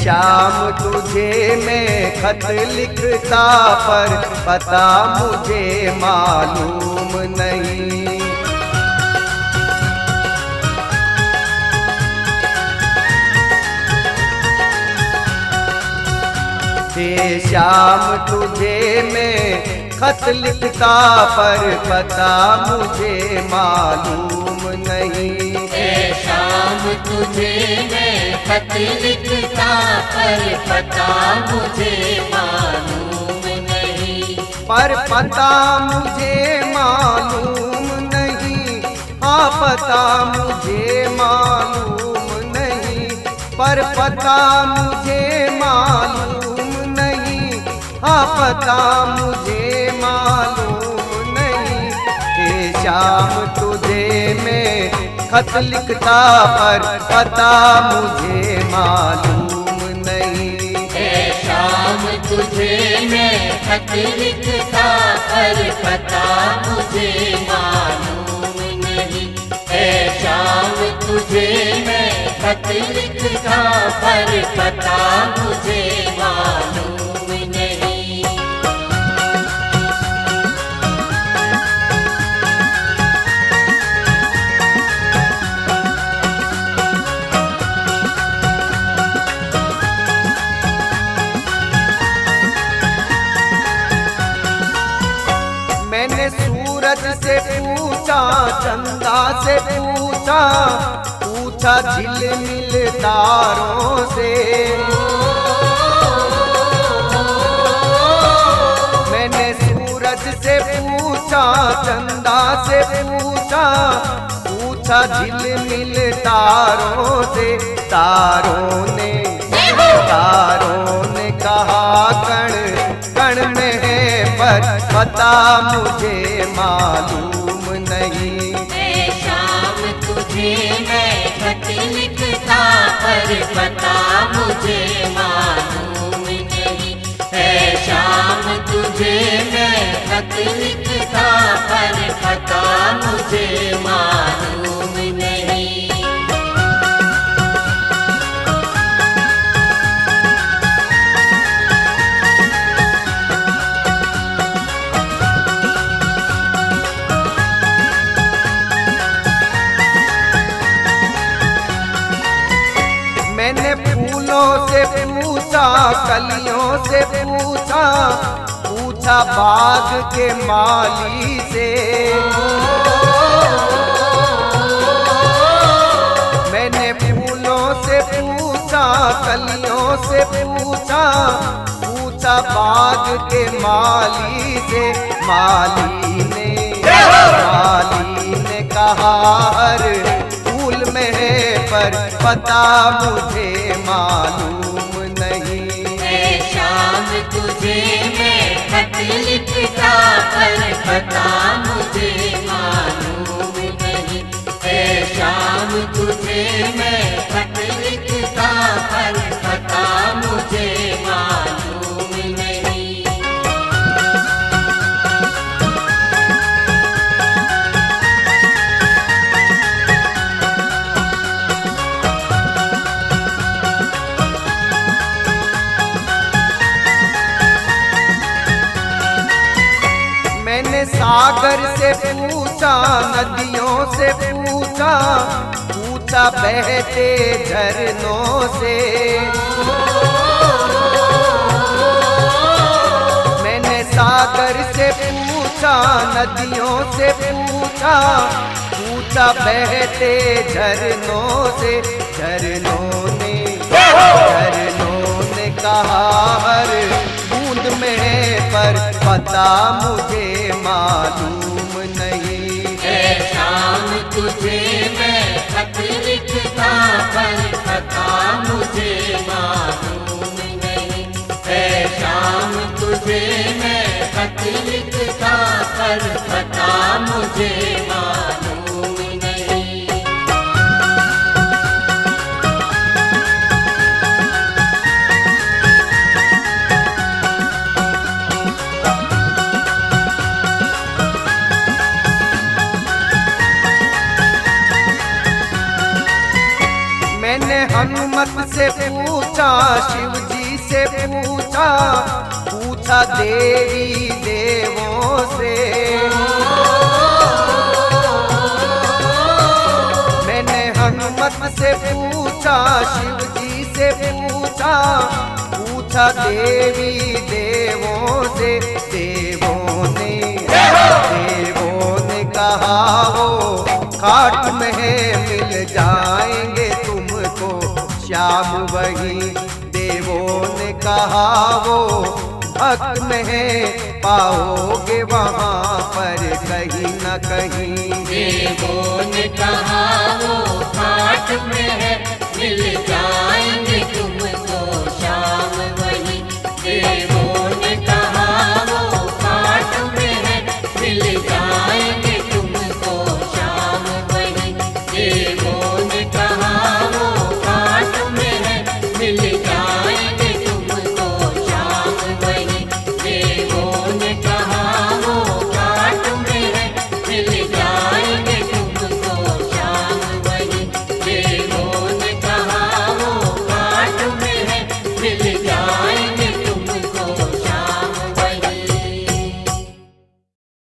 शाम तुझे मैं खत लिखता पर पता मुझे मालूम नहीं। शाम तुझे मैं खत लिखता पर पता मुझे मालूम नहीं। शाम तुझे मैं खत लिखता पर पता मुझे मालूम नहीं। पर पता मुझे मालूम नहीं, हाँ पता मुझे मालूम नहीं। पर पता मुझे मालूम नहीं, हाँ पता मुझे मालूम नहीं। शाम तुझे मैं खत लिखता पर पता मुझे मालूम नहीं। शाम तुझे मैं खत लिखता पर पता मुझे मालूम नहीं। शाम तुझे मैं खत लिखता पर पता मुझे मालूम नहीं। मैंने सूरज से पूछा, चंदा से पूछा, पूछा झिलमिल तारों से। मैंने सूरज से पूछा, चंदा से पूछा, पूछा झिलमिल तारों से। तारों ने कहा कण कण में है पर पता मुझे मालूम नहीं। शाम तुझे मैं खत लिखता पर पता मुझे मालूम नहीं। शाम तुझे मैं खत लिखता पर पता मुझे मालूम नहीं। मैंने फूलों से पूछा, कलियों से पूछा, पूछा बाग के माली से। मैंने फूलों से पूछा, कलियों से पूछा, पूछा बाग के माली से। माली ने कहा हर फूल में है पर पता मुझे मालूम नहीं। शाम तुझे मैं खत लिखता पर पता मुझे मालूम नहीं। शाम तुझे मैं खत लिखता पर पता मुझे मालूम नहीं। मैंने सागर से पूछा, नदियों से पूछा, पूछा बहते झरनों से। मैंने सागर से पूछा, नदियों से पूछा, पूछा बहते झरनों से। झरनों ने कहा हर बूंद में है पर पता मुझे मालूम नहीं। शाम तुझे मैं खत लिखता पर पता मुझे मालूम नहीं। शाम तुझे मैं खत लिखता पर पता मुझे मालूम नहीं। मैंने हनुमत से पूछा, शिव जी से पूछा, पूछा देवी देवों से। मैंने हनुमत से पूछा, शिव जी से पूछा, पूछा देवी देवों से। देवों ने कहा वो खाट में मिल जाएंगे तुमको श्याम वही। देवों ने कहा वो भक्त में पाओगे वहाँ पर कहीं न कहीं। देवों ने कहा वो घाट में है मिल